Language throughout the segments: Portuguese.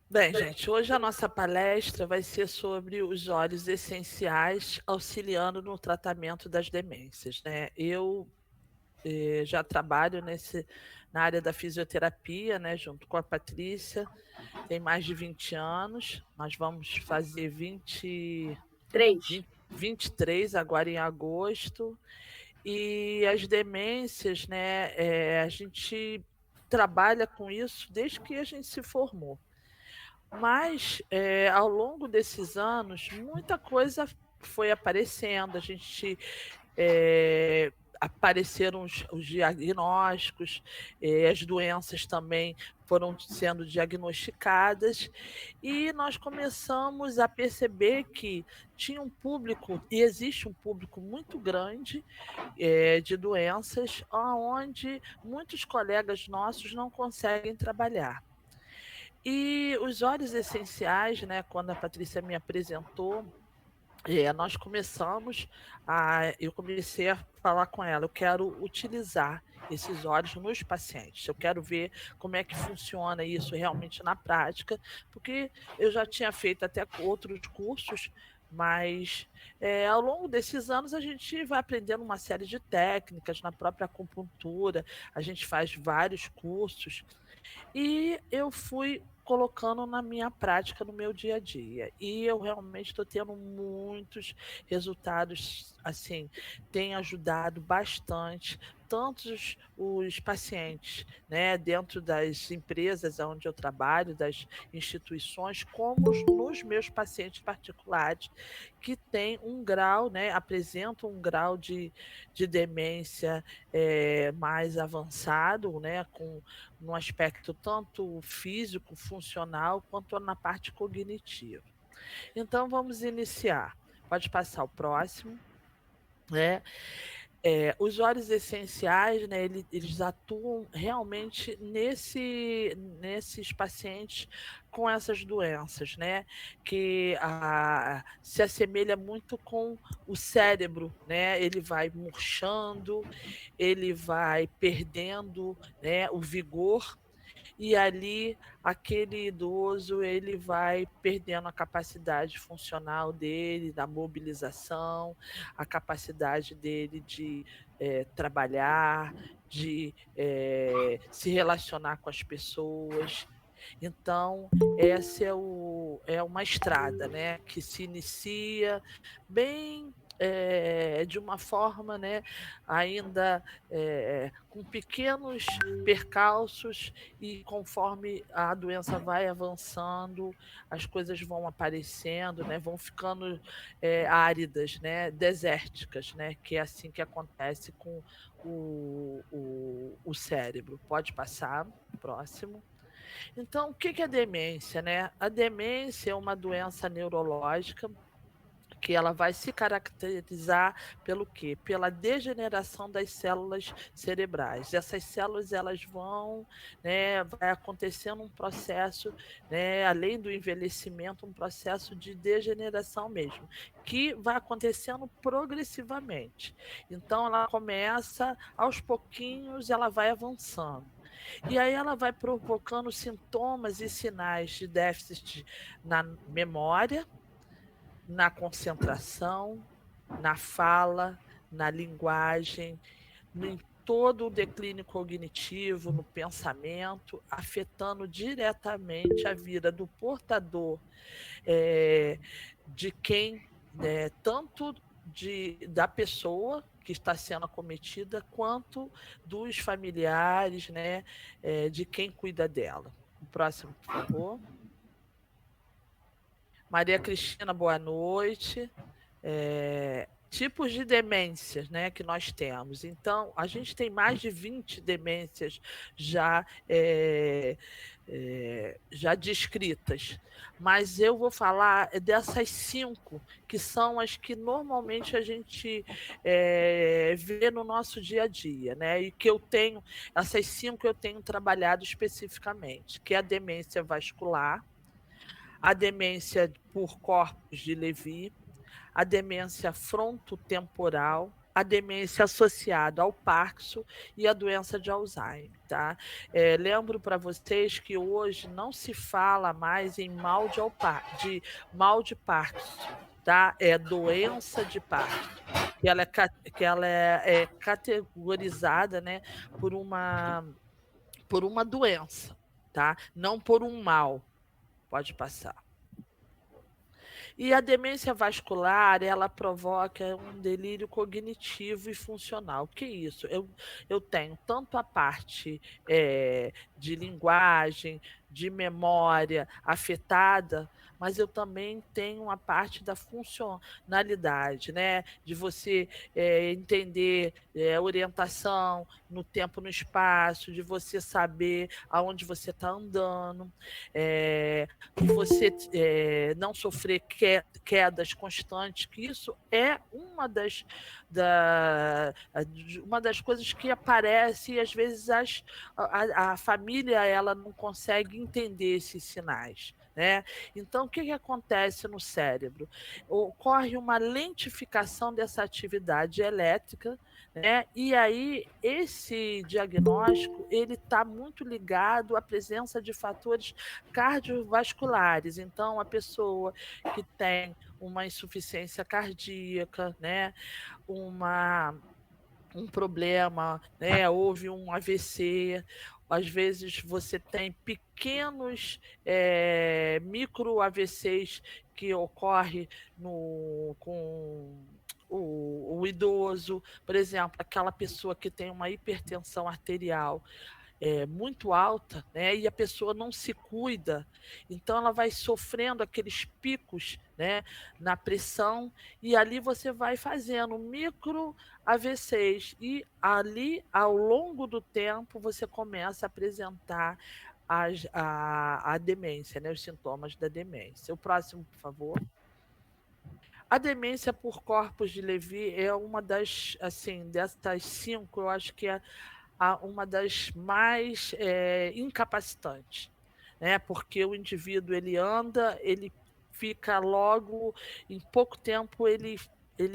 Bem, gente, hoje a nossa palestra vai ser sobre os óleos essenciais auxiliando no tratamento das demências, né? Eu já trabalho na área da fisioterapia, né, junto com a Patrícia, tem mais de 20 anos, nós vamos fazer 3. 23 agora em agosto, e as demências, né, a gente trabalha com isso desde que a gente se formou. Mas, ao longo desses anos, muita coisa foi aparecendo, a gente, apareceram os diagnósticos, as doenças também foram sendo diagnosticadas, e nós começamos a perceber que tinha um público e existe um público muito grande, de doenças aonde muitos colegas nossos não conseguem trabalhar. E os óleos essenciais, né, quando a Patrícia me apresentou, nós começamos eu comecei a falar com ela, eu quero utilizar esses óleos nos pacientes, eu quero ver como é que funciona isso realmente na prática, porque eu já tinha feito até outros cursos, mas ao longo desses anos a gente vai aprendendo uma série de técnicas na própria acupuntura, a gente faz vários cursos, e eu fui colocando na minha prática, no meu dia a dia. E eu realmente estou tendo muitos resultados, assim, tem ajudado bastante tanto os pacientes, né, dentro das empresas onde eu trabalho, das instituições, como nos meus pacientes particulares, que têm um grau, né, apresentam um grau de demência mais avançado, né, com no aspecto tanto físico, funcional, quanto na parte cognitiva. Então, vamos iniciar. Pode passar o próximo, né? Os óleos essenciais, né, eles atuam realmente nesses pacientes com essas doenças, né, que se assemelha muito com o cérebro, né, ele vai murchando, ele vai perdendo, né, o vigor, e ali aquele idoso ele vai perdendo a capacidade funcional dele, da mobilização, a capacidade dele de trabalhar, de se relacionar com as pessoas. Então, essa é uma estrada, né, que se inicia bem de uma forma, né, ainda com pequenos percalços, e conforme a doença vai avançando, as coisas vão aparecendo, né, vão ficando áridas, né, desérticas, né, que é assim que acontece com o cérebro. Pode passar, próximo. Então, o que que é demência, né? A demência é uma doença neurológica que ela vai se caracterizar pelo quê? Pela degeneração das células cerebrais. Essas células elas vão, né, vai acontecendo um processo, né, além do envelhecimento, um processo de degeneração mesmo, que vai acontecendo progressivamente. Então ela começa aos pouquinhos, ela vai avançando. E aí ela vai provocando sintomas e sinais de déficit na memória, na concentração, na fala, na linguagem, em todo o declínio cognitivo, no pensamento, afetando diretamente a vida do portador, eh, de quem, tanto da pessoa que está sendo acometida, quanto dos familiares, né, de quem cuida dela. O próximo, por favor. Maria Cristina, boa noite. Tipos de demências, né, que nós temos. Então, a gente tem mais de 20 demências já, já descritas, mas eu vou falar dessas 5, que são as que normalmente a gente vê no nosso dia a dia, né, e que eu tenho, essas 5 eu tenho trabalhado especificamente, que é a demência vascular, a demência por corpos de Levy, a demência frontotemporal, a demência associada ao Parkinson e a doença de Alzheimer, tá? Lembro para vocês que hoje não se fala mais em mal de Parkinson, tá? É doença de Parkinson, que ela é categorizada, né, por uma doença, tá? Não por um mal. Pode passar. E a demência vascular, ela provoca um delírio cognitivo e funcional. O que é isso? Eu tenho tanto a parte de linguagem, de memória afetada, mas eu também tenho a parte da funcionalidade, né? De você entender orientação no tempo, no espaço, de você saber aonde você está andando, de você não sofrer quedas constantes, que isso é uma das coisas que aparece e às vezes a família ela não consegue entender esses sinais. Né? Então, o que acontece no cérebro? Ocorre uma lentificação dessa atividade elétrica, né? E aí esse diagnóstico ele está muito ligado à presença de fatores cardiovasculares. Então, a pessoa que tem uma insuficiência cardíaca, né? Um problema, né? Houve um AVC, às vezes você tem pequenos micro AVCs que ocorrem com o idoso, por exemplo, aquela pessoa que tem uma hipertensão arterial muito alta, né? E a pessoa não se cuida, então ela vai sofrendo aqueles picos, né, na pressão, e ali você vai fazendo micro AVCs, e ali, ao longo do tempo, você começa a apresentar a demência, né, os sintomas da demência. O próximo, por favor. A demência por corpos de Levy é uma das, assim, dessas 5, eu acho que é uma das mais incapacitantes, né? Porque o indivíduo ele anda, ele fica logo, em pouco tempo ele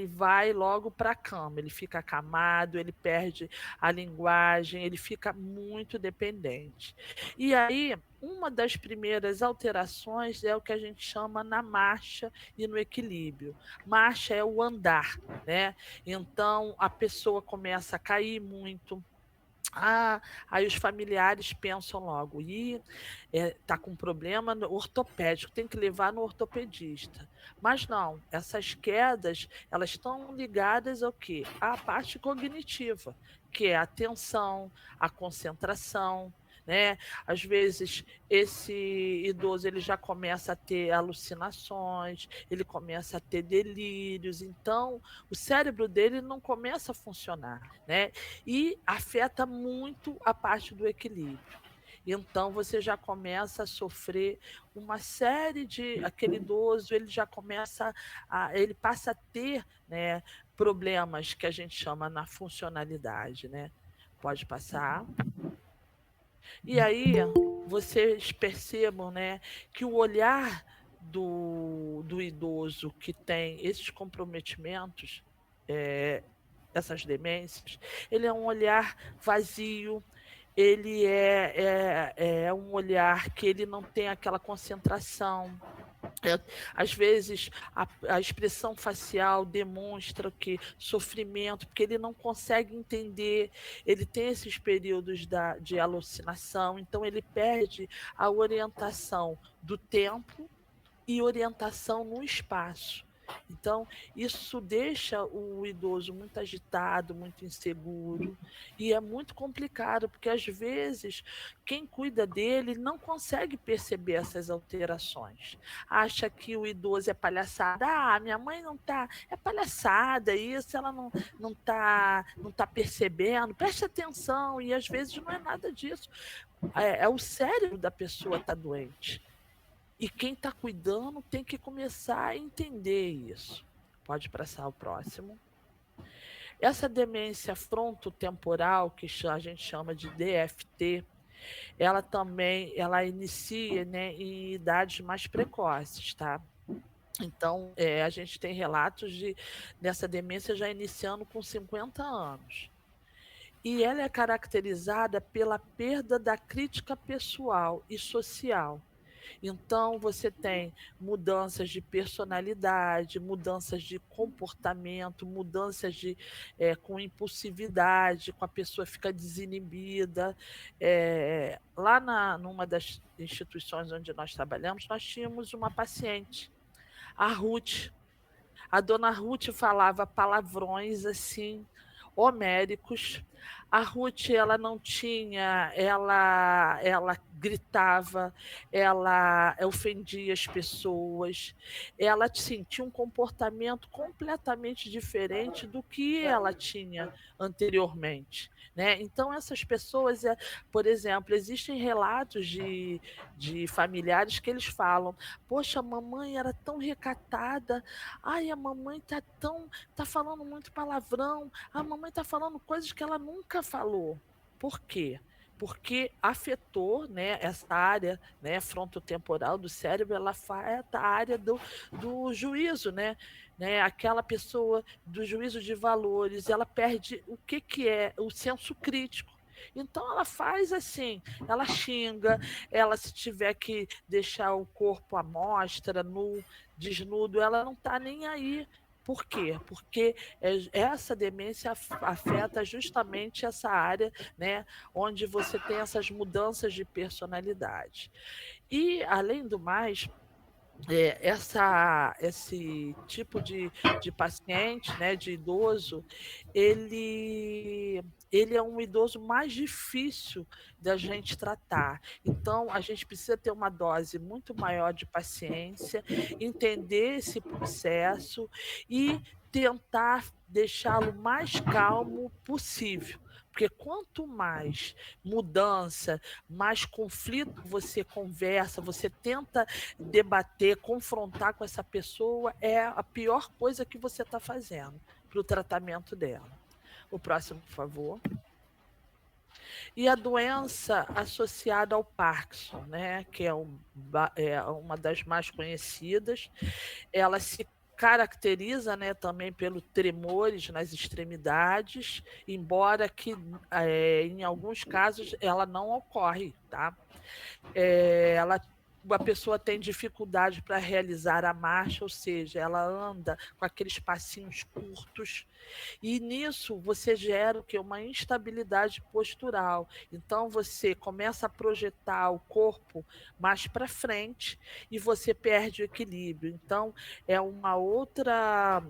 vai logo para a cama, ele fica acamado, ele perde a linguagem, ele fica muito dependente. E aí, uma das primeiras alterações é o que a gente chama na marcha e no equilíbrio. Marcha é o andar, né? Então, a pessoa começa a cair muito. Aí os familiares pensam logo, tá com problema ortopédico, tem que levar no ortopedista. Mas não, essas quedas, elas estão ligadas ao quê? À parte cognitiva, que é a atenção, a concentração, né? Às vezes esse idoso ele já começa a ter alucinações, ele começa a ter delírios, então o cérebro dele não começa a funcionar, né? E afeta muito a parte do equilíbrio. Então você já começa a sofrer uma série de aquele idoso, ele já começa ele passa a ter, né, problemas que a gente chama na funcionalidade, né? Pode passar. E aí vocês percebam, né, que o olhar do idoso que tem esses comprometimentos, essas demências, ele é um olhar vazio, ele é um olhar que ele não tem aquela concentração. Às vezes a expressão facial demonstra que sofrimento, porque ele não consegue entender, ele tem esses períodos de alucinação, então ele perde a orientação do tempo e orientação no espaço. Então, isso deixa o idoso muito agitado, muito inseguro, e é muito complicado, porque às vezes quem cuida dele não consegue perceber essas alterações. Acha que o idoso é palhaçada. Minha mãe não tá, é palhaçada isso, ela não tá percebendo. Preste atenção, e às vezes não é nada disso. É o cérebro da pessoa tá doente. E quem está cuidando tem que começar a entender isso. Pode passar o próximo. Essa demência frontotemporal, que a gente chama de DFT, ela inicia, né, em idades mais precoces, tá? Então, a gente tem relatos dessa demência já iniciando com 50 anos. E ela é caracterizada pela perda da crítica pessoal e social. Então, você tem mudanças de personalidade, mudanças de comportamento, mudanças com impulsividade, com a pessoa fica desinibida. Lá numa das instituições onde nós trabalhamos, nós tínhamos uma paciente, a Ruth. A dona Ruth falava palavrões assim, homéricos. A Ruth, ela não tinha, ela gritava, ela ofendia as pessoas, ela tinha um comportamento completamente diferente do que ela tinha anteriormente. Né? Então, essas pessoas, por exemplo, existem relatos de familiares que eles falam: poxa, a mamãe era tão recatada, ai, a mamãe tá falando muito palavrão, a mamãe tá falando coisas que ela nunca falou. Por quê? Porque afetou, né, essa área, né, frontotemporal do cérebro, ela afeta a área do juízo, né? Aquela pessoa do juízo de valores, ela perde o que é o senso crítico. Então ela faz assim, ela xinga, ela se tiver que deixar o corpo à mostra, nu, desnudo, ela não está nem aí. Por quê? Porque essa demência afeta justamente essa área, né, onde você tem essas mudanças de personalidade. E, além do mais, esse tipo de paciente, né, de idoso, ele é um idoso mais difícil da gente tratar. Então, a gente precisa ter uma dose muito maior de paciência, entender esse processo e tentar deixá-lo mais calmo possível. Porque quanto mais mudança, mais conflito você conversa, você tenta debater, confrontar com essa pessoa, é a pior coisa que você está fazendo para o tratamento dela. O próximo, por favor. E a doença associada ao Parkinson, né, que é uma das mais conhecidas, ela se caracteriza, né, também pelo tremores nas extremidades, embora que em alguns casos ela não ocorre, tá? A pessoa tem dificuldade para realizar a marcha, ou seja, ela anda com aqueles passinhos curtos, e nisso você gera o quê? Uma instabilidade postural. Então você começa a projetar o corpo mais para frente e você perde o equilíbrio. Então é uma outra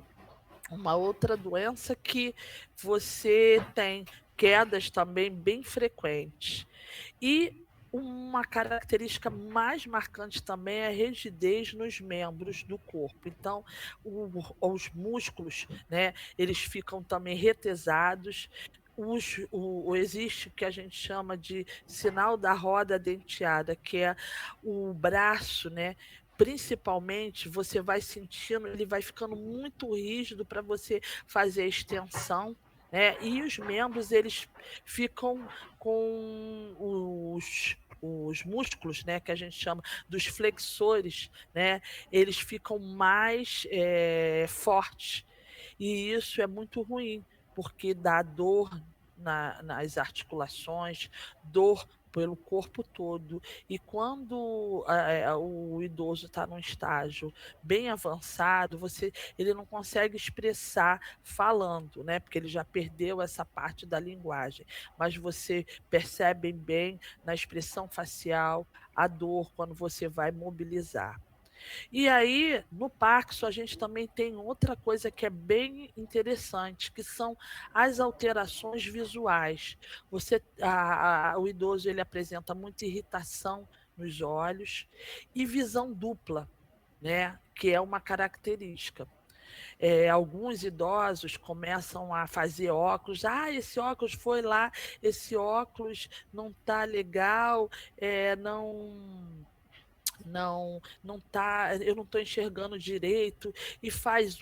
doença que você tem quedas também bem frequentes. E uma característica mais marcante também é a rigidez nos membros do corpo. Então, os músculos, né, eles ficam também retesados. Existe o que a gente chama de sinal da roda denteada, que é o braço, né? Principalmente, você vai sentindo, ele vai ficando muito rígido para você fazer a extensão, né? E os membros, eles ficam com os músculos, né, que a gente chama dos flexores, né, eles ficam mais fortes. E isso é muito ruim, porque dá dor nas articulações, dor pelo corpo todo. E quando o idoso está num estágio bem avançado, ele não consegue expressar falando, né? Porque ele já perdeu essa parte da linguagem. Mas você percebe bem na expressão facial a dor quando você vai mobilizar. E aí, no Parkinson, a gente também tem outra coisa que é bem interessante, que são as alterações visuais. O idoso, ele apresenta muita irritação nos olhos e visão dupla, né? Que é uma característica. Alguns idosos começam a fazer óculos. Ah, esse óculos foi lá, esse óculos não está legal, não tá, eu não estou enxergando direito, e faz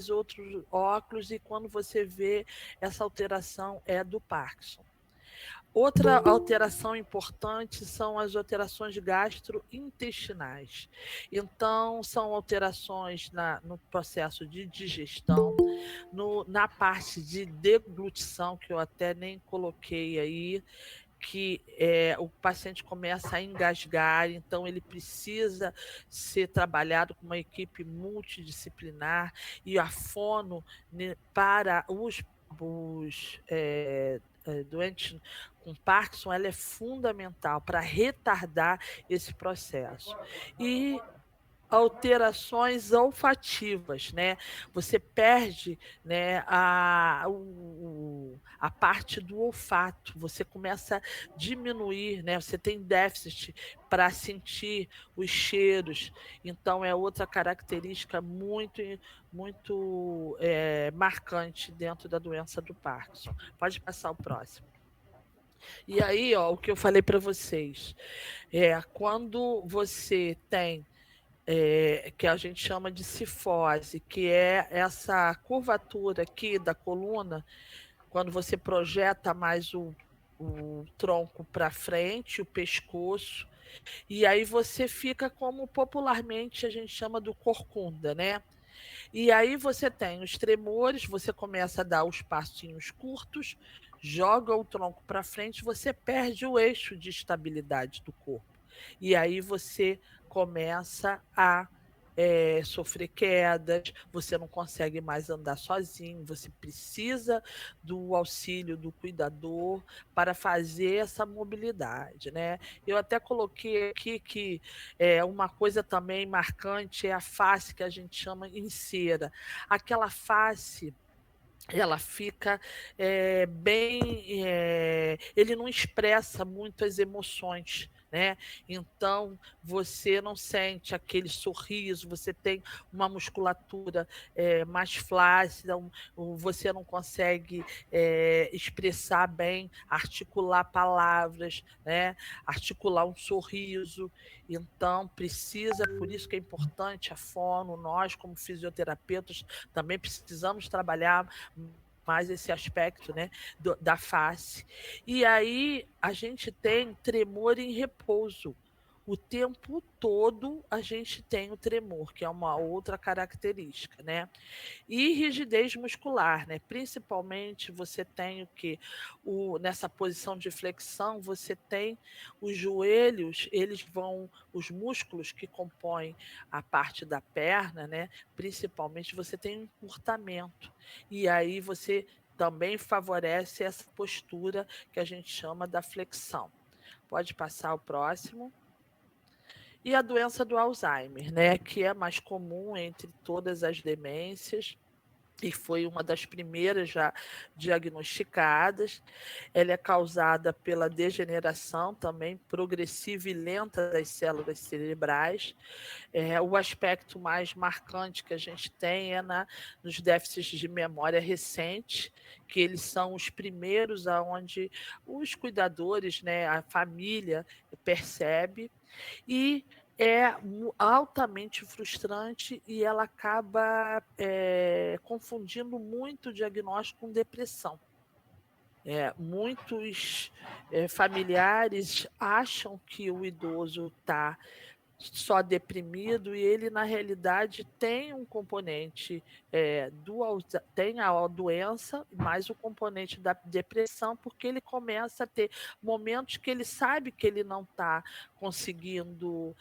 outro óculos, e quando você vê, essa alteração é do Parkinson. Outra alteração importante são as alterações gastrointestinais. Então, são alterações no processo de digestão, na parte de deglutição, que eu até nem coloquei aí, que o paciente começa a engasgar, então ele precisa ser trabalhado com uma equipe multidisciplinar, e a fono, né, para os doentes com Parkinson, ela é fundamental para retardar esse processo. E alterações olfativas, né? Você perde, né, a parte do olfato, você começa a diminuir, né? Você tem déficit para sentir os cheiros, então é outra característica muito marcante dentro da doença do Parkinson. Pode passar o próximo. E aí, ó, o que eu falei para vocês, quando você tem que a gente chama de cifose, que é essa curvatura aqui da coluna, quando você projeta mais o tronco para frente, o pescoço, e aí você fica como popularmente a gente chama do corcunda, né? E aí você tem os tremores, você começa a dar os passinhos curtos, joga o tronco para frente, você perde o eixo de estabilidade do corpo. E aí você começa a sofrer quedas, você não consegue mais andar sozinho, você precisa do auxílio do cuidador para fazer essa mobilidade, né? Eu até coloquei aqui que uma coisa também marcante é a face que a gente chama em cera. Aquela face, ela fica bem. Ele não expressa muito as emoções, né? Então, você não sente aquele sorriso, você tem uma musculatura mais flácida, você não consegue expressar bem, articular palavras, né? Articular um sorriso. Então, precisa, por isso que é importante a fono, nós, como fisioterapeutas, também precisamos trabalhar mais esse aspecto, né, da face. E aí a gente tem tremor em repouso. O tempo todo a gente tem o tremor, que é uma outra característica, né? E rigidez muscular, né? Principalmente você tem o que? Nessa posição de flexão, você tem os joelhos, os músculos que compõem a parte da perna, né? Principalmente você tem um encurtamento. E aí você também favorece essa postura que a gente chama da flexão. Pode passar o próximo. E a doença do Alzheimer, né? Que é mais comum entre todas as demências, e foi uma das primeiras já diagnosticadas. Ela é causada pela degeneração também progressiva e lenta das células cerebrais. O aspecto mais marcante que a gente tem é nos déficits de memória recente, que eles são os primeiros aonde os cuidadores, né, a família percebe, e é altamente frustrante, e ela acaba confundindo muito o diagnóstico com depressão. Muitos familiares acham que o idoso está só deprimido, e ele, na realidade, tem um componente tem a doença, mais o componente da depressão, porque ele começa a ter momentos que ele sabe que ele não está conseguindo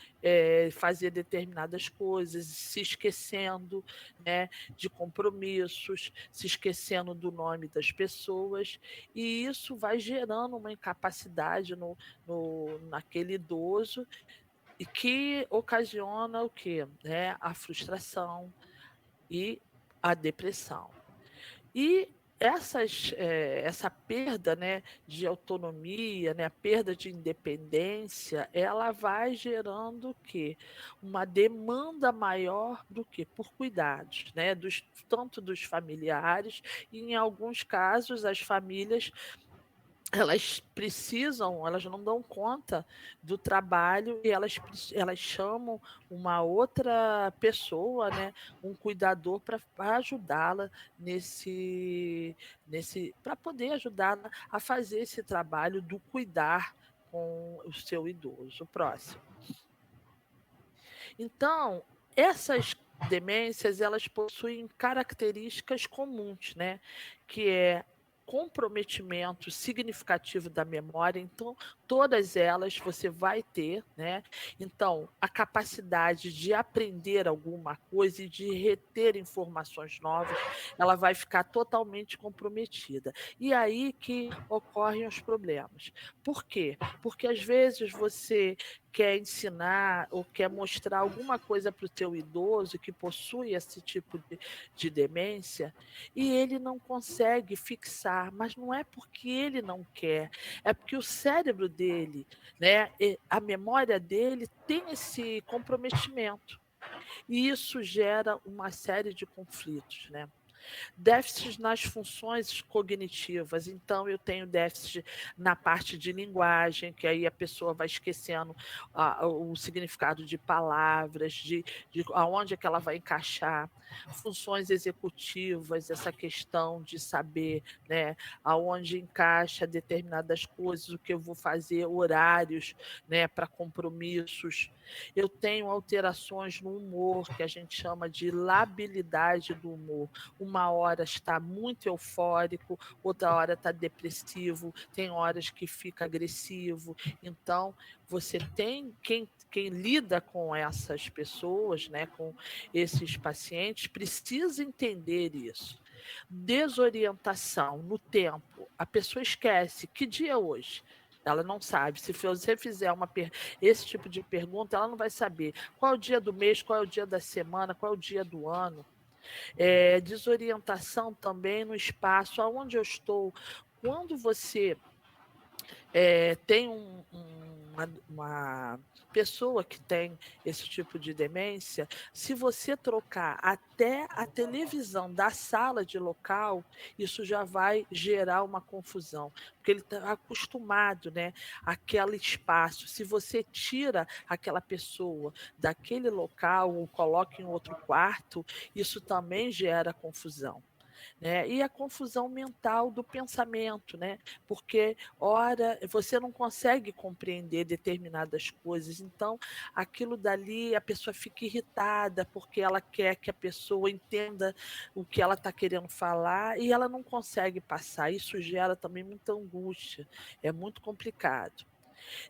fazer determinadas coisas, se esquecendo, né, de compromissos, se esquecendo do nome das pessoas, e isso vai gerando uma incapacidade naquele idoso, e que ocasiona o quê? A frustração e a depressão. E essa perda, né, de autonomia, né, a perda de independência, ela vai gerando o quê? Uma demanda maior do que por cuidados, né, tanto dos familiares, e em alguns casos as famílias elas não dão conta do trabalho e elas chamam uma outra pessoa, né, um cuidador para ajudá-la para poder ajudá-la a fazer esse trabalho do cuidar com o seu idoso próximo. Então, essas demências, elas possuem características comuns, né? Que é comprometimento significativo da memória, então todas elas você vai ter, né? Então, a capacidade de aprender alguma coisa e de reter informações novas, ela vai ficar totalmente comprometida. E aí que ocorrem os problemas. Por quê? Porque às vezes você quer ensinar ou quer mostrar alguma coisa para o teu idoso que possui esse tipo de demência e ele não consegue fixar, mas não é porque ele não quer, é porque o cérebro dele, né, a memória dele tem esse comprometimento. E isso gera uma série de conflitos, né? Déficits nas funções cognitivas. Então, eu tenho déficit na parte de linguagem, que aí a pessoa vai esquecendo o significado de palavras, de aonde é que ela vai encaixar. Funções executivas, essa questão de saber, né, aonde encaixa determinadas coisas, o que eu vou fazer, horários, né, para compromissos. Eu tenho alterações no humor, que a gente chama de labilidade do humor. Uma hora está muito eufórico, outra hora está depressivo, tem horas que fica agressivo. Então, você tem quem lida com essas pessoas, né, com esses pacientes, precisa entender isso. Desorientação no tempo. A pessoa esquece que dia é hoje. Ela não sabe. Se você fizer esse tipo de pergunta, ela não vai saber qual é o dia do mês, qual é o dia da semana, qual é o dia do ano. Desorientação também no espaço, aonde eu estou. Quando você tem uma pessoa que tem esse tipo de demência, se você trocar até a televisão da sala de local, isso já vai gerar uma confusão, porque ele está acostumado, né, àquele espaço. Se você tira aquela pessoa daquele local ou coloca em outro quarto, isso também gera confusão. Né? E a confusão mental do pensamento, né? Porque, ora, você não consegue compreender determinadas coisas, então aquilo dali a pessoa fica irritada porque ela quer que a pessoa entenda o que ela está querendo falar e ela não consegue passar. Isso gera também muita angústia, é muito complicado.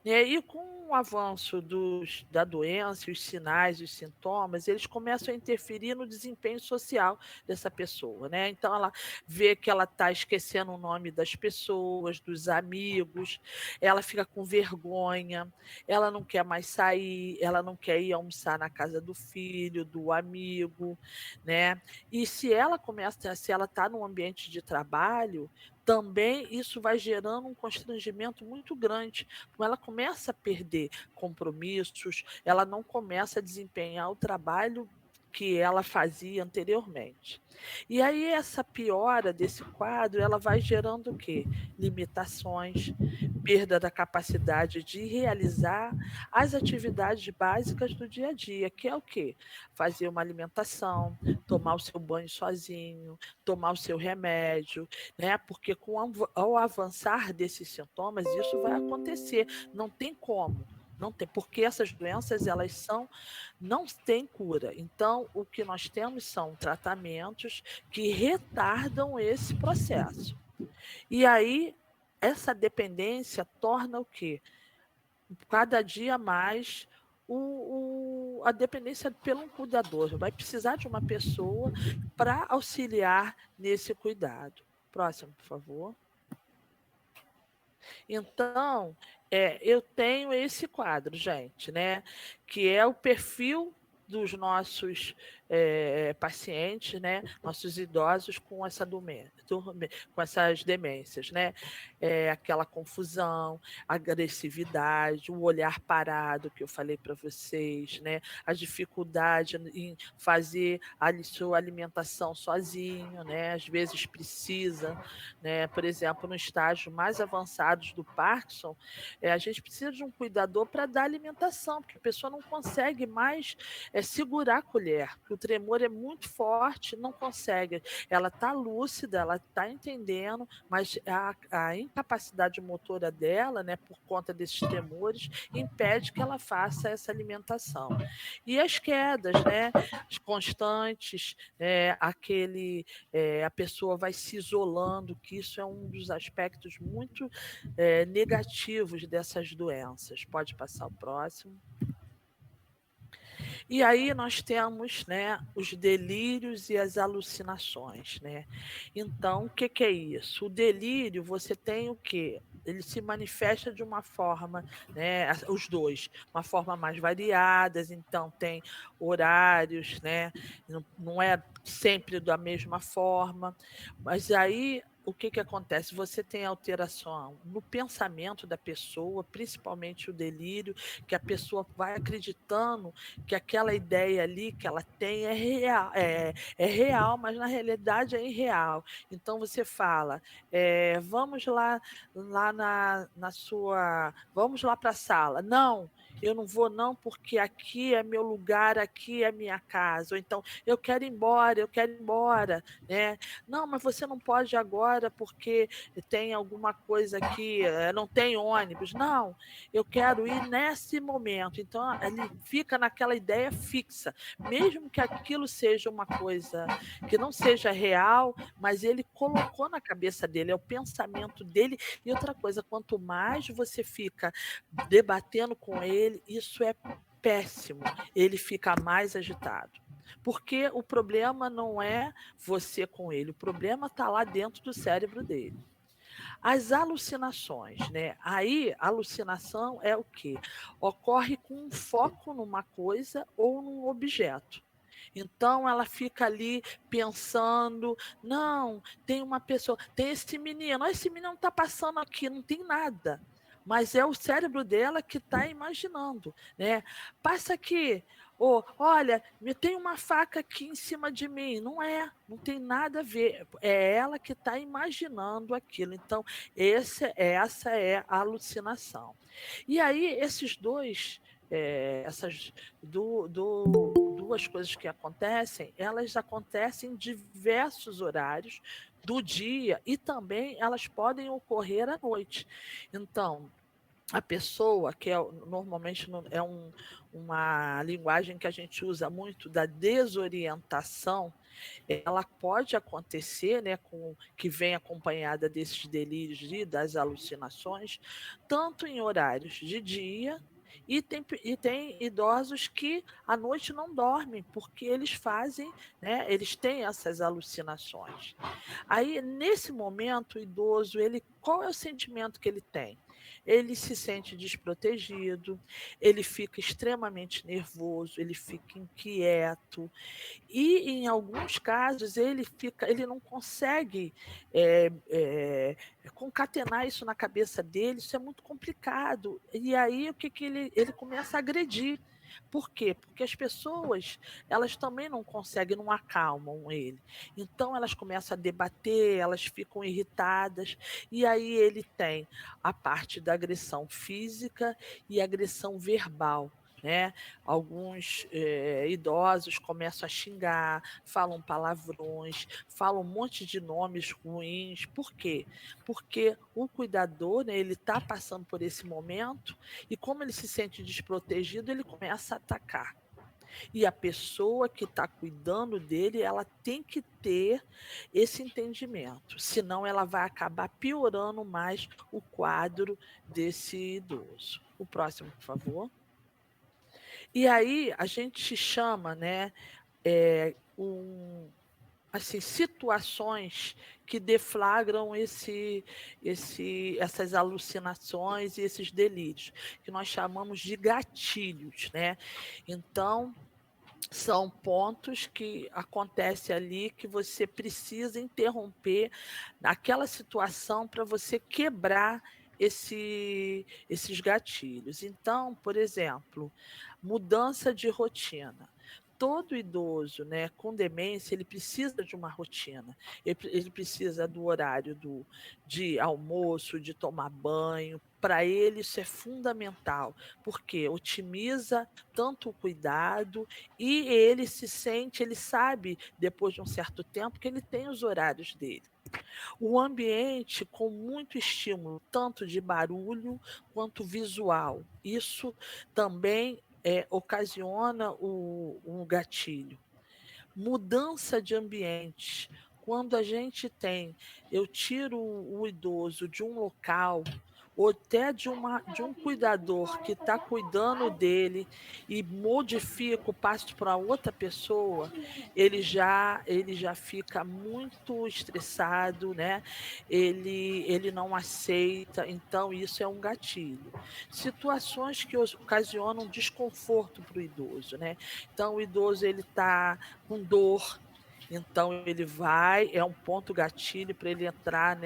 E com o avanço da doença, os sinais, os sintomas, eles começam a interferir no desempenho social dessa pessoa, né? Então ela vê que ela está esquecendo o nome das pessoas, dos amigos, ela fica com vergonha, ela não quer mais sair, ela não quer ir almoçar na casa do filho, do amigo, né? E se ela está num ambiente de trabalho, também isso vai gerando um constrangimento muito grande. Ela começa a perder compromissos, ela não começa a desempenhar o trabalho que ela fazia anteriormente. E aí essa piora desse quadro, ela vai gerando o quê? Limitações, perda da capacidade de realizar as atividades básicas do dia a dia, que é o quê? Fazer uma alimentação, tomar o seu banho sozinho, tomar o seu remédio, né? Porque ao avançar desses sintomas, isso vai acontecer, não tem como. Não tem, porque essas doenças não têm cura. Então, o que nós temos são tratamentos que retardam esse processo. E aí, essa dependência torna o quê? Cada dia mais a dependência pelo cuidador. Vai precisar de uma pessoa para auxiliar nesse cuidado. Próximo, por favor. Então, eu tenho esse quadro, gente, né? Que é o perfil dos nossos pacientes, né, nossos idosos com com essas demências, né? Aquela confusão, agressividade, o olhar parado que eu falei para vocês, né? A dificuldade em fazer a sua alimentação sozinho, né? Às vezes precisa, né? Por exemplo, no estágio mais avançados do Parkinson, a gente precisa de um cuidador para dar alimentação, porque a pessoa não consegue mais segurar a colher, porque o tremor é muito forte, não consegue. Ela está lúcida, ela está entendendo, mas a incapacidade motora dela, né, por conta desses tremores, impede que ela faça essa alimentação. E as quedas, né, as constantes, a pessoa vai se isolando, que isso é um dos aspectos muito negativos dessas doenças. Pode passar o próximo. E aí nós temos, né, os delírios e as alucinações, né? Então, o que é isso? O delírio, você tem o quê? Ele se manifesta de uma forma, né, os dois, uma forma mais variadas, então tem horários, né? Não é sempre da mesma forma, mas aí o que acontece? Você tem alteração no pensamento da pessoa, principalmente o delírio, que a pessoa vai acreditando que aquela ideia ali que ela tem é real, mas na realidade é irreal. Então você fala, vamos lá na sua, vamos lá para a sala. Não, eu não vou não, porque aqui é meu lugar, aqui é minha casa. Ou então, eu quero ir embora, né? Não, mas você não pode agora porque tem alguma coisa aqui, não tem ônibus. Não, eu quero ir nesse momento. Então, ele fica naquela ideia fixa, mesmo que aquilo seja uma coisa que não seja real, mas ele colocou na cabeça dele, é o pensamento dele. E outra coisa, quanto mais você fica debatendo com ele, isso é péssimo, ele fica mais agitado. Porque o problema não é você com ele, o problema está lá dentro do cérebro dele. As alucinações, né? Aí, alucinação é o quê? Ocorre com um foco numa coisa ou num objeto. Então ela fica ali pensando, não, tem uma pessoa, tem esse menino está passando aqui, não tem nada. Mas é o cérebro dela que está imaginando, né? Passa aqui, olha, tem uma faca aqui em cima de mim. Não tem nada a ver. É ela que está imaginando aquilo. Então, essa é a alucinação. E aí, esses dois, essas duas coisas que acontecem, elas acontecem em diversos horários do dia e também elas podem ocorrer à noite. Então, a pessoa, que normalmente é uma linguagem que a gente usa muito, da desorientação, ela pode acontecer, né, que vem acompanhada desses delírios e das alucinações, tanto em horários de dia, e tem idosos que à noite não dormem, porque eles fazem, né, eles têm essas alucinações. Aí, nesse momento, o idoso, qual é o sentimento que ele tem? Ele se sente desprotegido, ele fica extremamente nervoso, ele fica inquieto, e em alguns casos ele não consegue concatenar isso na cabeça dele, isso é muito complicado. E aí o que ele começa a agredir. Por quê? Porque as pessoas, elas também não conseguem, não acalmam ele. Então elas começam a debater, elas ficam irritadas, e aí ele tem a parte da agressão física e agressão verbal, né? Alguns idosos começam a xingar, falam palavrões, falam um monte de nomes ruins. Por quê? Porque o cuidador, né, ele está passando por esse momento e como ele se sente desprotegido, ele começa a atacar. E a pessoa que está cuidando dele, ela tem que ter esse entendimento, senão ela vai acabar piorando mais o quadro desse idoso. O próximo, por favor. E aí a gente chama, né, assim, situações que deflagram essas alucinações e esses delírios, que nós chamamos de gatilhos, né? Então, são pontos que acontece ali que você precisa interromper aquela situação para você quebrar esses gatilhos. Então, por exemplo, mudança de rotina. Todo idoso, né, com demência, ele precisa de uma rotina. Ele precisa do horário de almoço, de tomar banho. Para ele, isso é fundamental, porque otimiza tanto o cuidado e ele se sente, ele sabe, depois de um certo tempo, que ele tem os horários dele. O ambiente com muito estímulo, tanto de barulho quanto visual. Isso também ocasiona um gatilho. Mudança de ambiente. Quando a gente tem, eu tiro o idoso de um local, ou até de um cuidador que está cuidando dele e modifico, passo para outra pessoa, ele já fica muito estressado, né? Ele não aceita, então isso é um gatilho. Situações que ocasionam desconforto para o idoso, né? Então o idoso ele está com dor, então ele é um ponto gatilho para ele entrar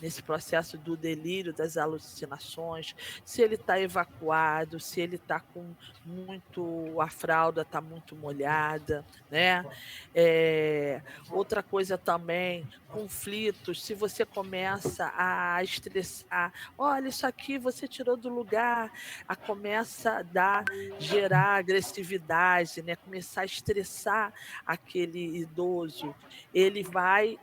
nesse processo do delírio, das alucinações, se ele está evacuado, se ele está com a fralda está muito molhada, né? Outra coisa também, conflitos, se você começa a estressar, olha, isso aqui você tirou do lugar, começa a gerar agressividade, né? Começar a estressar aquele idoso, ele vai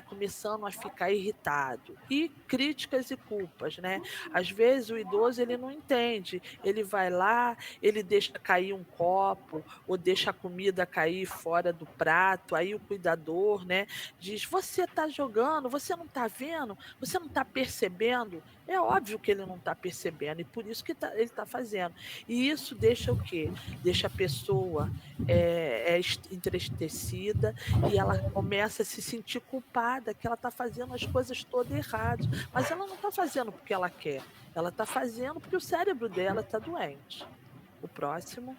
começando a ficar irritado. E críticas e culpas, né? Às vezes o idoso ele não entende, ele vai lá, ele deixa cair um copo ou deixa a comida cair fora do prato, aí o cuidador, né, diz: "Você está jogando, você não está vendo, você não está percebendo". É óbvio que ele não está percebendo e por isso que ele está fazendo. E isso deixa o quê? Deixa a pessoa entristecida e ela começa a se sentir culpada que ela está fazendo as coisas todas erradas. Mas ela não está fazendo porque ela quer, ela está fazendo porque o cérebro dela está doente. O próximo.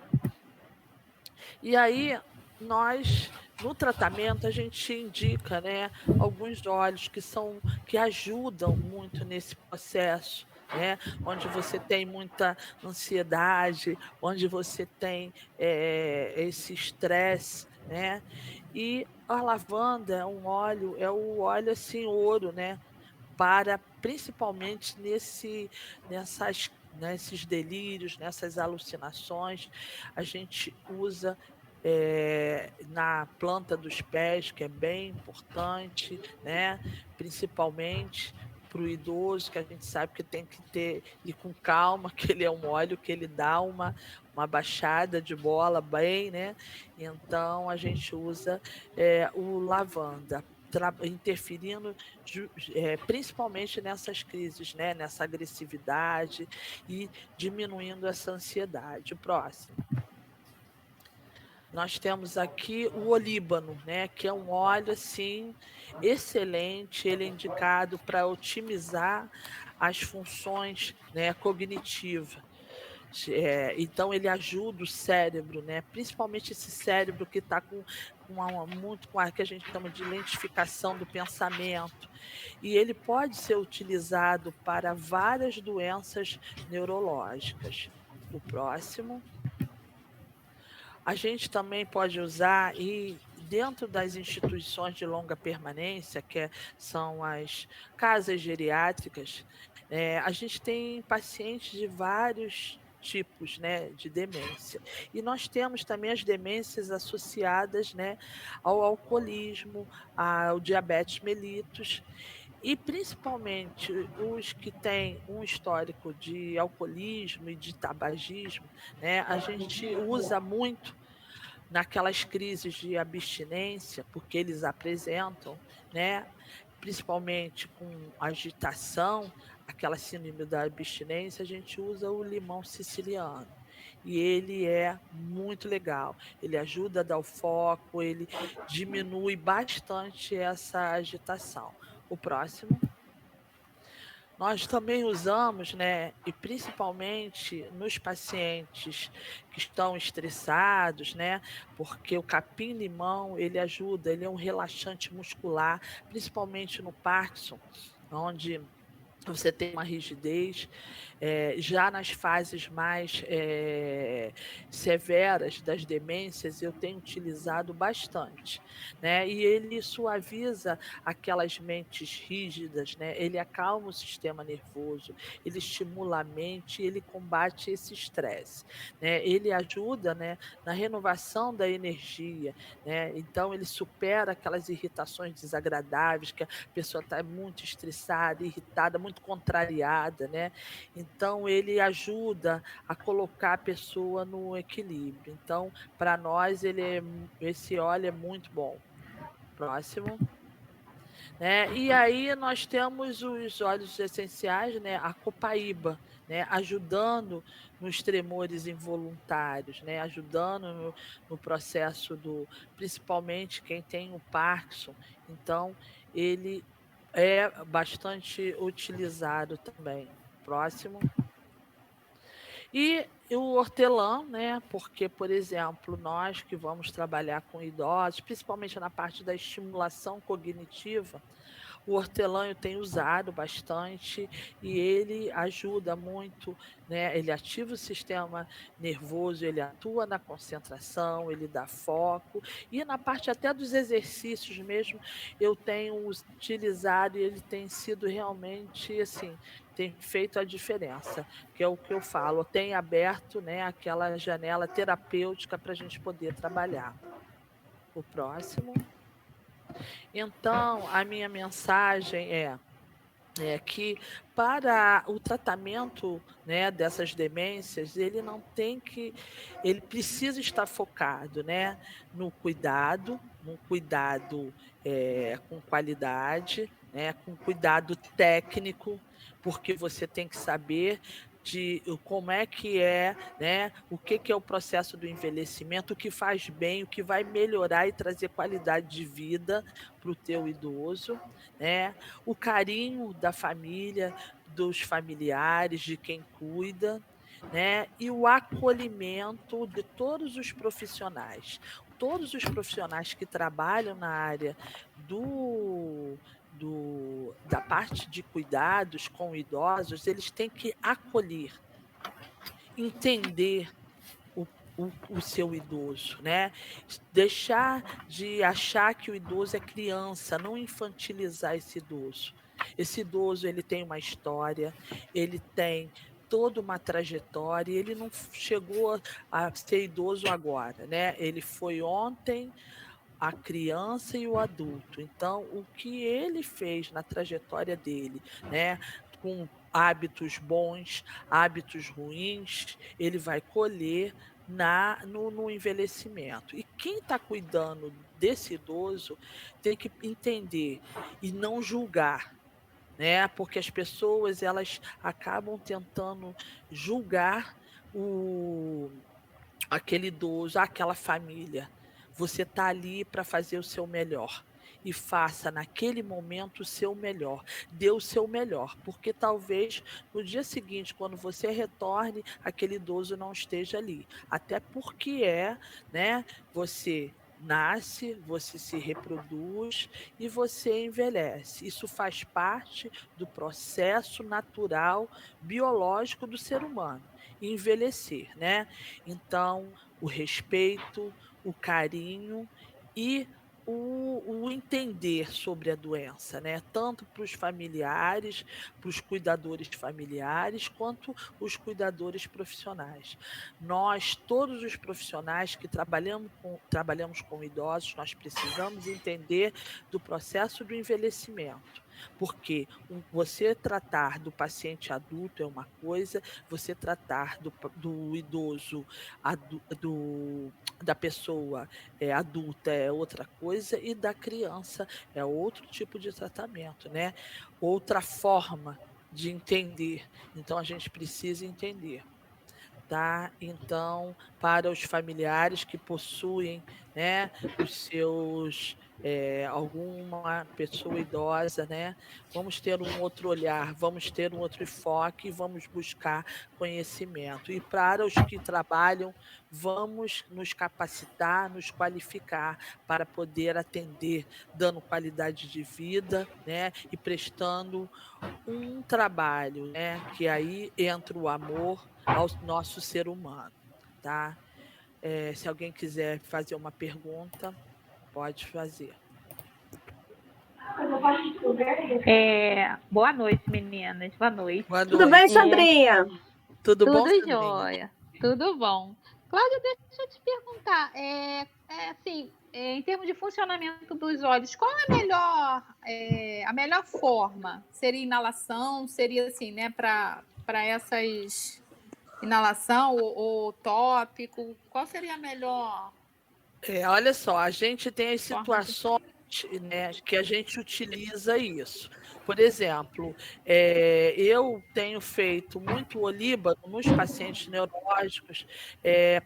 E aí, no tratamento, a gente indica, né, alguns óleos que ajudam muito nesse processo, né, onde você tem muita ansiedade, onde você tem esse estresse, né, e a lavanda é o óleo assim, ouro, né, para principalmente nesses delírios, nessas alucinações, a gente usa na planta dos pés, que é bem importante, né? Principalmente para o idoso, que a gente sabe que tem que ir com calma, que ele é um óleo que ele dá uma baixada de bola bem, né? Então a gente usa o lavanda interferindo principalmente nessas crises, né? Nessa agressividade e diminuindo essa ansiedade. O próximo. Nós temos aqui o olíbano, né? Que é um óleo assim excelente, ele é indicado para otimizar as funções, né, cognitivas. Então ele ajuda o cérebro, né? Principalmente esse cérebro que está muito com a que a gente chama de lentificação do pensamento. E ele pode ser utilizado para várias doenças neurológicas. O próximo. A gente também pode usar e dentro das instituições de longa permanência, são as casas geriátricas, a gente tem pacientes de vários tipos, né, de demência. E nós temos também as demências associadas, né, ao alcoolismo, ao diabetes mellitus, e principalmente os que têm um histórico de alcoolismo e de tabagismo, né, a gente usa muito naquelas crises de abstinência, porque eles apresentam, né, principalmente com agitação, aquela síndrome da abstinência, a gente usa o limão siciliano. E ele é muito legal. Ele ajuda a dar o foco, ele diminui bastante essa agitação. O próximo. Nós também usamos, né, e principalmente nos pacientes que estão estressados, né, porque o capim-limão, ele ajuda, ele é um relaxante muscular, principalmente no Parkinson, onde você tem uma rigidez, já nas fases mais severas das demências, eu tenho utilizado bastante, né, e ele suaviza aquelas mentes rígidas, né, ele acalma o sistema nervoso, ele estimula a mente, ele combate esse estresse, né, ele ajuda, né, na renovação da energia, né, então ele supera aquelas irritações desagradáveis que a pessoa está muito estressada, irritada, muito contrariada, né? Então ele ajuda a colocar a pessoa no equilíbrio. Então, para nós esse óleo é muito bom. Próximo. Né? E aí nós temos os óleos essenciais, né? A copaíba, né? Ajudando nos tremores involuntários, né? Ajudando no processo principalmente quem tem o Parkinson. Então, ele é bastante utilizado também. Próximo. E o hortelã, né? Porque, por exemplo, nós que vamos trabalhar com idosos, principalmente na parte da estimulação cognitiva, o hortelã eu tenho usado bastante e ele ajuda muito, né? Ele ativa o sistema nervoso, ele atua na concentração, ele dá foco e na parte até dos exercícios mesmo, eu tenho utilizado e ele tem sido realmente assim, tem feito a diferença, que é o que eu falo, tem aberto, né, aquela janela terapêutica para a gente poder trabalhar. O próximo. Então, a minha mensagem é que para o tratamento, né, dessas demências, ele precisa estar focado, né, no cuidado, com qualidade, né, com cuidado técnico, porque você tem que saber como é, né, o que é o processo do envelhecimento, o que faz bem, o que vai melhorar e trazer qualidade de vida para o teu idoso, né? O carinho da família, dos familiares, de quem cuida, né? E o acolhimento de todos os profissionais. Todos os profissionais que trabalham na área da parte de cuidados com idosos, eles têm que acolher, entender o, o seu idoso, né? Deixar de achar que o idoso é criança, não infantilizar esse idoso. Esse idoso, ele tem uma história, ele tem toda uma trajetória, ele não chegou a ser idoso agora, né? Ele foi ontem a criança e o adulto. Então, o que ele fez na trajetória dele, né, com hábitos bons, hábitos ruins, ele vai colher no envelhecimento. E quem está cuidando desse idoso tem que entender e não julgar, né? Porque as pessoas elas acabam tentando julgar aquele idoso, aquela família. Você está ali para fazer o seu melhor. E faça naquele momento o seu melhor. Dê o seu melhor. Porque talvez no dia seguinte, quando você retorne, aquele idoso não esteja ali. Até porque né? Você nasce, você se reproduz e você envelhece. Isso faz parte do processo natural biológico do ser humano, envelhecer, né? Então, o respeito, o carinho e o entender sobre a doença, né? Tanto para os familiares, para os cuidadores familiares, quanto os cuidadores profissionais. Nós, todos os profissionais que trabalhamos com idosos, nós precisamos entender do processo do envelhecimento. Porque você tratar do paciente adulto é uma coisa, você tratar do idoso, da pessoa adulta é outra coisa, e da criança é outro tipo de tratamento, né? Outra forma de entender. Então, a gente precisa entender. Tá? Então, para os familiares que possuem, né, os seus alguma pessoa idosa, né? Vamos ter um outro olhar, vamos ter um outro enfoque, vamos buscar conhecimento. E para os que trabalham, vamos nos capacitar, nos qualificar para poder atender, dando qualidade de vida, né? E prestando um trabalho, né? Que aí entra o amor ao nosso ser humano, tá? Se alguém quiser fazer uma pergunta, pode fazer. Boa noite, meninas. Boa noite. Boa noite. Tudo bem, Sandrinha? Tudo bom, Tudo Sandrinha? jóia. Tudo bom. Cláudia, deixa eu te perguntar. Assim, em termos de funcionamento dos olhos, qual é a melhor forma? Seria inalação? Seria assim, né, para essas inalação ou tópico? Qual seria a melhor? Olha só, a gente tem as situações, né, que a gente utiliza isso. Por exemplo, eu tenho feito muito olíbano nos pacientes neurológicos,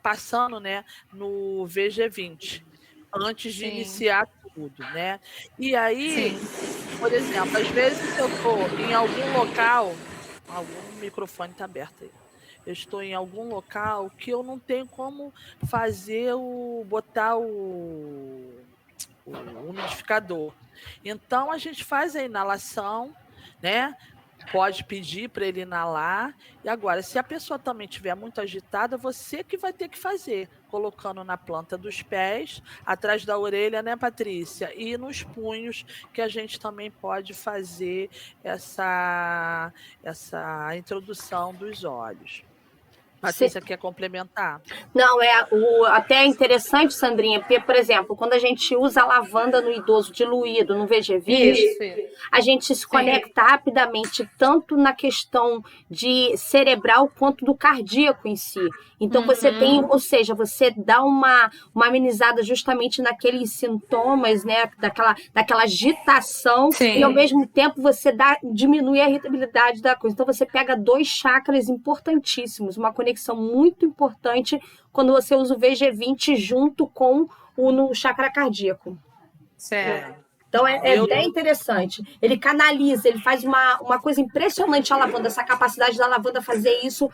passando, né, no VG20, antes de iniciar tudo, né? E aí, por exemplo, às vezes eu estou em algum local, algum microfone está aberto aí. Eu estou em algum local que eu não tenho como botar o umidificador. Então, a gente faz a inalação, né? Pode pedir para ele inalar. E agora, se a pessoa também estiver muito agitada, você que vai ter que fazer, colocando na planta dos pés, atrás da orelha, né, Patrícia? E nos punhos, que a gente também pode fazer essa introdução dos olhos. Patrícia, quer complementar? Não, até interessante, Sandrinha, porque, por exemplo, quando a gente usa a lavanda no idoso diluído no VG20, a gente se conecta rapidamente tanto na questão de cerebral quanto do cardíaco em si. Então, você tem, ou seja, você dá uma amenizada justamente naqueles sintomas, né, daquela agitação, e ao mesmo tempo você diminui a irritabilidade da coisa. Então, você pega 2 chakras importantíssimos, uma conexão muito importante quando você usa o VG20 junto com no chakra cardíaco. Certo. Então, é bem interessante. Ele canaliza, ele faz uma coisa impressionante a lavanda, essa capacidade da lavanda fazer isso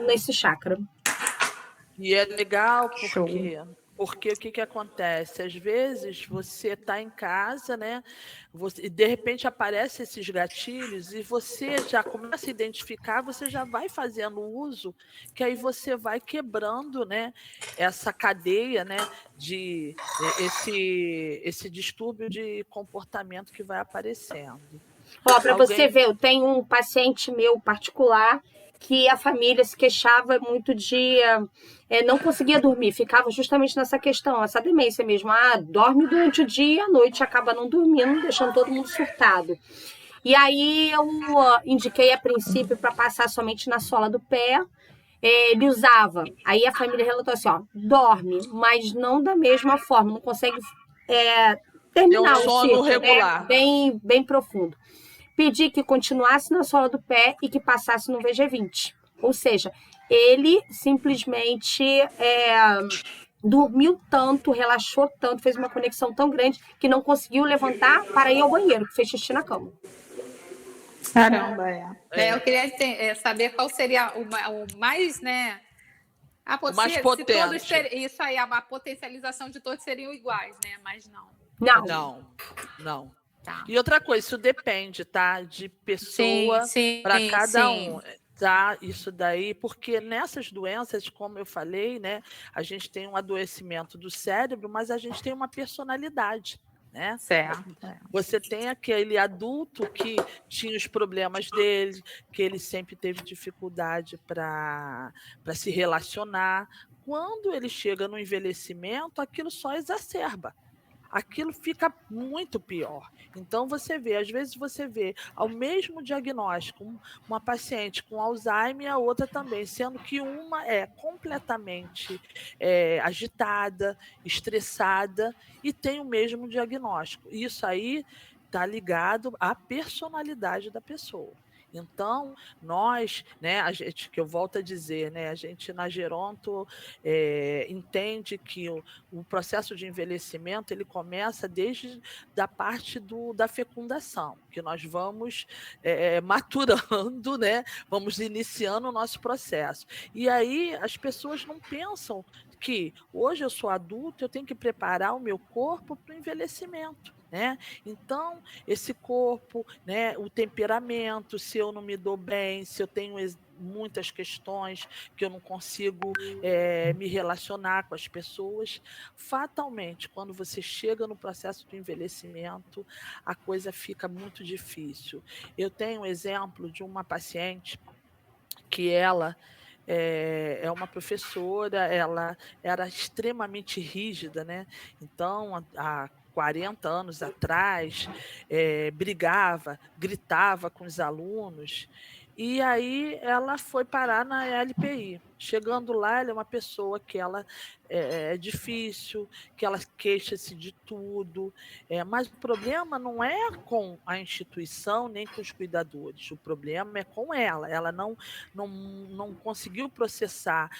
nesse chakra. E é legal porque o que acontece? Às vezes você está em casa, né? E de repente aparecem esses gatilhos e você já começa a identificar, você já vai fazendo uso, que aí você vai quebrando, né, essa cadeia, né, de esse distúrbio de comportamento que vai aparecendo. Para você ver, eu tenho um paciente meu particular que a família se queixava muito de não conseguia dormir, ficava justamente nessa questão, essa demência mesmo. Dorme durante o dia, à noite acaba não dormindo, deixando todo mundo surtado. E aí eu indiquei a princípio para passar somente na sola do pé. Ele usava. Aí a família relatou assim, dorme, mas não da mesma forma, não consegue terminar o sono regular. Bem, bem profundo. Pedi que continuasse na sola do pé e que passasse no VG20. Ou seja, ele simplesmente dormiu tanto, relaxou tanto, fez uma conexão tão grande que não conseguiu levantar para ir ao banheiro, que fez xixi na cama. Caramba, eu queria saber qual seria o mais, né? O mais potente. Isso aí, a potencialização de todos seriam iguais, né? Mas não. Não. Tá. E outra coisa, isso depende, tá? De pessoa para cada um. Tá? Isso daí, porque nessas doenças, como eu falei, né? A gente tem um adoecimento do cérebro, mas a gente tem uma personalidade. Né? Certo. Você tem aquele adulto que tinha os problemas dele, que ele sempre teve dificuldade para se relacionar. Quando ele chega no envelhecimento, aquilo só exacerba. Aquilo fica muito pior. Então, às vezes você vê ao mesmo diagnóstico, uma paciente com Alzheimer e a outra também, sendo que uma é completamente agitada, estressada e tem o mesmo diagnóstico. Isso aí está ligado à personalidade da pessoa. Então, nós, né, a gente, que eu volto a dizer, né, a gente na Geronto entende que o processo de envelhecimento ele começa desde da parte da fecundação, que nós vamos maturando, né, vamos iniciando o nosso processo. E aí as pessoas não pensam que hoje eu sou adulto, eu tenho que preparar o meu corpo para o envelhecimento. Né? Então, esse corpo, né, o temperamento, se eu não me dou bem, se eu tenho muitas questões que eu não consigo me relacionar com as pessoas, fatalmente, quando você chega no processo do envelhecimento, a coisa fica muito difícil. Eu tenho um exemplo de uma paciente que ela é uma professora, ela era extremamente rígida, né? Então, há 40 anos atrás, brigava, gritava com os alunos, e aí ela foi parar na LPI. Chegando lá, ela é uma pessoa que ela é difícil, que ela queixa-se de tudo, mas o problema não é com a instituição nem com os cuidadores, o problema é com ela. Ela não conseguiu processar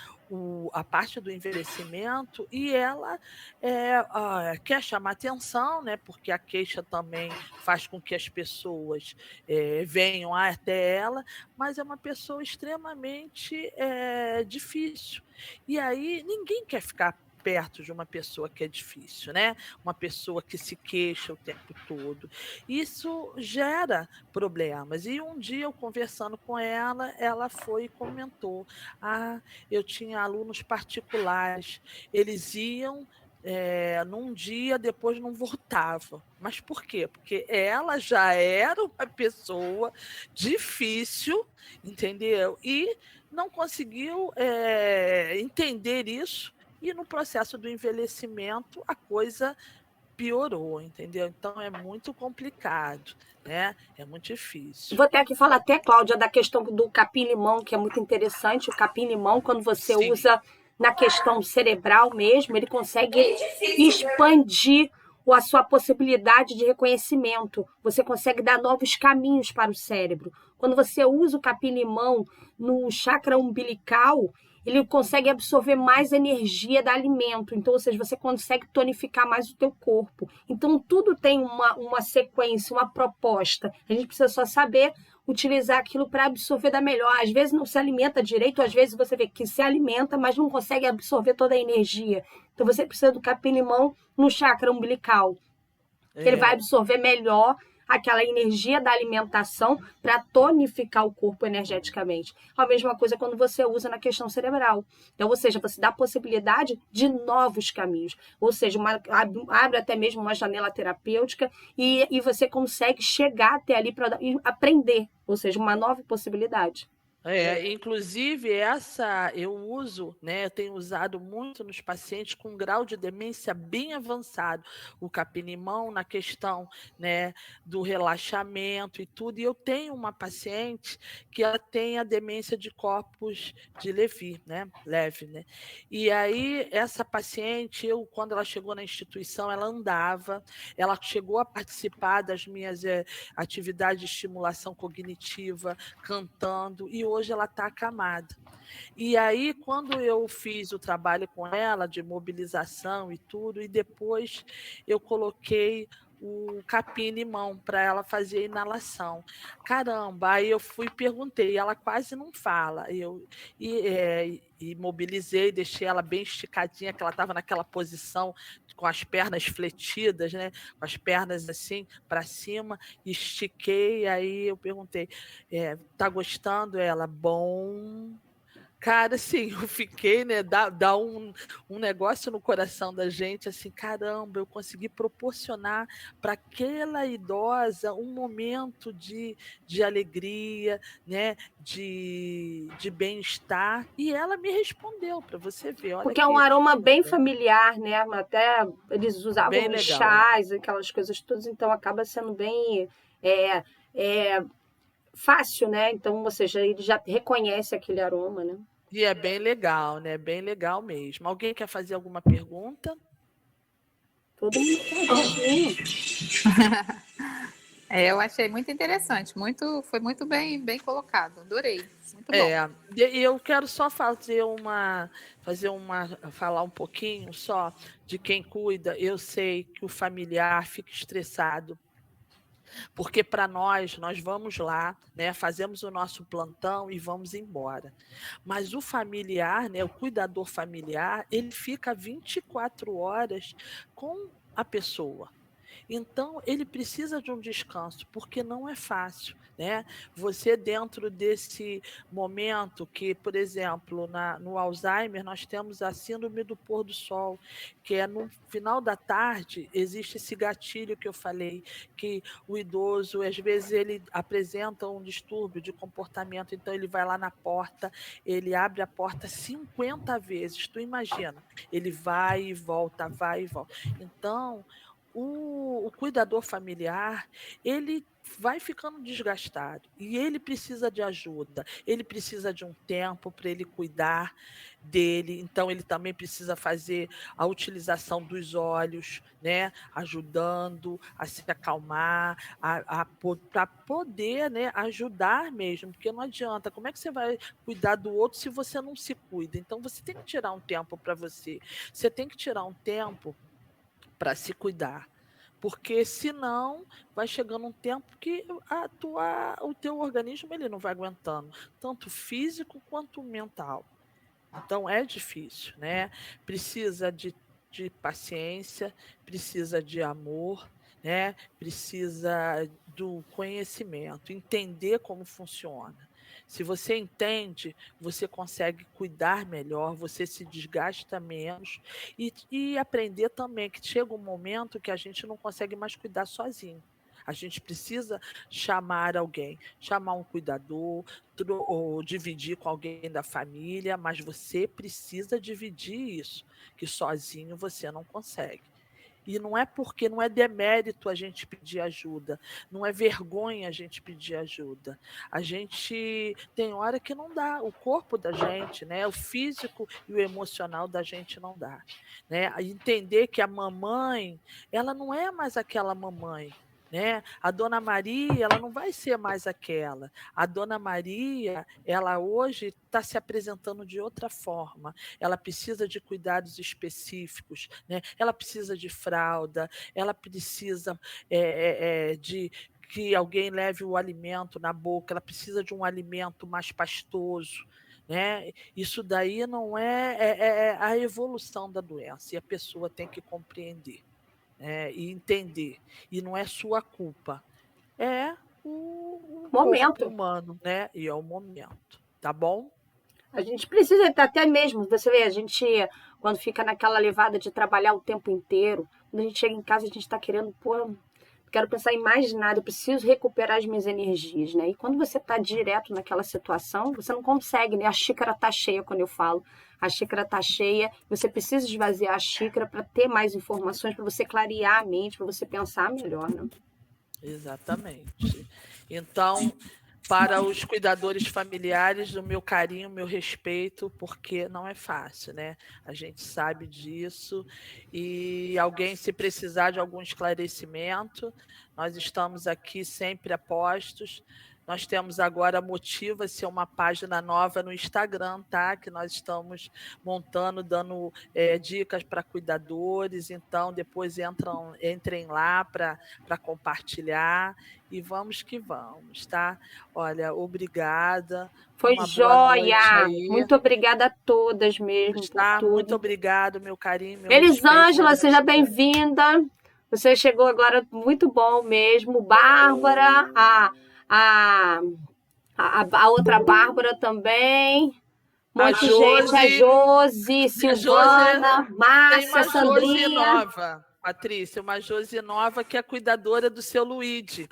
a parte do envelhecimento e ela quer chamar atenção, né? Porque a queixa também faz com que as pessoas venham até ela, mas é uma pessoa extremamente difícil. E aí ninguém quer ficar perto de uma pessoa que é difícil, né? Uma pessoa que se queixa o tempo todo. Isso gera problemas. E um dia eu conversando com ela, ela foi e comentou: eu tinha alunos particulares, eles iam num dia, depois não voltavam. Mas por quê? Porque ela já era uma pessoa difícil, entendeu? E não conseguiu entender isso, e no processo do envelhecimento a coisa piorou, entendeu? Então é muito complicado, né? É muito difícil. Vou ter que falar até, Cláudia, da questão do capim-limão, que é muito interessante. O capim-limão, quando você Sim. usa na questão cerebral mesmo, ele consegue expandir a sua possibilidade de reconhecimento. Você consegue dar novos caminhos para o cérebro. Quando você usa o capim-limão no chakra umbilical, ele consegue absorver mais energia do alimento. Então, ou seja, você consegue tonificar mais o teu corpo. Então, tudo tem uma sequência, uma proposta. A gente precisa só saber utilizar aquilo para absorver da melhor. Às vezes não se alimenta direito, às vezes você vê que se alimenta, mas não consegue absorver toda a energia. Então, você precisa do capim-limão no chakra umbilical, que ele vai absorver melhor aquela energia da alimentação para tonificar o corpo energeticamente. A mesma coisa quando você usa na questão cerebral. Então, ou seja, você dá a possibilidade de novos caminhos. Ou seja, abre até mesmo uma janela terapêutica e você consegue chegar até ali para aprender. Ou seja, uma nova possibilidade. Inclusive eu uso, né? Eu tenho usado muito nos pacientes com grau de demência bem avançado, o capim-limão na questão, né, do relaxamento e tudo. E eu tenho uma paciente que ela tem a demência de corpus de Levy, né? Leve, né? E aí essa paciente, quando ela chegou na instituição, ela andava, ela chegou a participar das minhas atividades de estimulação cognitiva, cantando, e hoje ela está acamada. E aí, quando eu fiz o trabalho com ela, de mobilização e tudo, e depois eu coloquei o capim-limão para ela fazer a inalação. Caramba, aí eu fui e perguntei, ela quase não fala. E mobilizei, deixei ela bem esticadinha, que ela estava naquela posição com as pernas fletidas, né? Com as pernas assim para cima, estiquei, aí eu perguntei, tá gostando? Ela, bom. Cara, assim, eu fiquei, né? Dá um negócio no coração da gente, assim, caramba, eu consegui proporcionar para aquela idosa um momento de alegria, né? De bem-estar. E ela me respondeu, para você ver. Olha, porque é um aroma bem familiar, né? Até eles usavam bem legal, chás, aquelas coisas todas, então acaba sendo bem fácil, né? Então, ou seja, ele já reconhece aquele aroma, né? E é bem legal, né? Bem legal mesmo. Alguém quer fazer alguma pergunta? Todo mundo quietinho. Eu achei muito interessante, foi muito bem colocado, adorei, muito bom. E eu quero só falar um pouquinho só de quem cuida. Eu sei que o familiar fica estressado, porque para nós vamos lá, né, fazemos o nosso plantão e vamos embora. Mas o familiar, né, o cuidador familiar, ele fica 24 horas com a pessoa. Então, ele precisa de um descanso, porque não é fácil, né? Você, dentro desse momento que, por exemplo, no Alzheimer, nós temos a síndrome do pôr do sol, que é no final da tarde, existe esse gatilho que eu falei, que o idoso, às vezes, ele apresenta um distúrbio de comportamento, então ele vai lá na porta, ele abre a porta 50 vezes, tu imagina, ele vai e volta, vai e volta. Então, o cuidador familiar, ele vai ficando desgastado e ele precisa de ajuda, ele precisa de um tempo para ele cuidar dele, então ele também precisa fazer a utilização dos olhos, né, ajudando a se acalmar, para poder, né, ajudar mesmo, porque não adianta, como é que você vai cuidar do outro se você não se cuida? Então você tem que tirar um tempo para você tem que tirar um tempo para se cuidar, porque senão vai chegando um tempo que o teu organismo ele não vai aguentando, tanto físico quanto mental. Então é difícil, né? Precisa de paciência, precisa de amor, né? Precisa do conhecimento, entender como funciona. Se você entende, você consegue cuidar melhor, você se desgasta menos e aprender também que chega um momento que a gente não consegue mais cuidar sozinho. A gente precisa chamar alguém, chamar um cuidador, ou dividir com alguém da família, mas você precisa dividir isso, que sozinho você não consegue. E não é porque não é demérito a gente pedir ajuda, não é vergonha a gente pedir ajuda. A gente tem hora que não dá, o corpo da gente, né, o físico e o emocional da gente não dá, né? Entender que a mamãe, ela não é mais aquela mamãe, né? A Dona Maria, ela não vai ser mais aquela. A Dona Maria, ela hoje está se apresentando de outra forma. Ela precisa de cuidados específicos, né? Ela precisa de fralda, ela precisa de que alguém leve o alimento na boca, ela precisa de um alimento mais pastoso, né? Isso daí não é a evolução da doença, e a pessoa tem que compreender, e entender. E não é sua culpa, é o corpo Momento. humano, né? E é o momento, tá bom? A gente precisa até mesmo, você vê, a gente, quando fica naquela levada de trabalhar o tempo inteiro, quando a gente chega em casa, a gente está querendo, pô, não quero pensar em mais nada, eu preciso recuperar as minhas energias, né? E quando você está direto naquela situação, você não consegue, né? A xícara tá cheia, quando eu falo. A xícara tá cheia, você precisa esvaziar a xícara para ter mais informações, para você clarear a mente, para você pensar melhor, né? Exatamente. Então, para os cuidadores familiares, o meu carinho, o meu respeito, porque não é fácil, né? A gente sabe disso. E alguém, se precisar de algum esclarecimento, nós estamos aqui sempre a postos. Nós temos agora Motiva-se, uma página nova no Instagram, tá? Que nós estamos montando, dando dicas para cuidadores. Então, depois entrem lá para compartilhar. E vamos que vamos, tá? Olha, obrigada. Foi Uma boa noite joia! aí. Muito obrigada a todas mesmo por Tá? Muito tudo. obrigado, meu carinho, meu respeito. Elisângela, seja bem-vinda. Você chegou agora muito bom mesmo. Bárbara, a outra Bárbara também. A Monte de gente. A Josi, Silvana, tem uma Márcia, Josi Sandrinha. nova, Patrícia, uma Josi nova que é cuidadora do seu Luigi.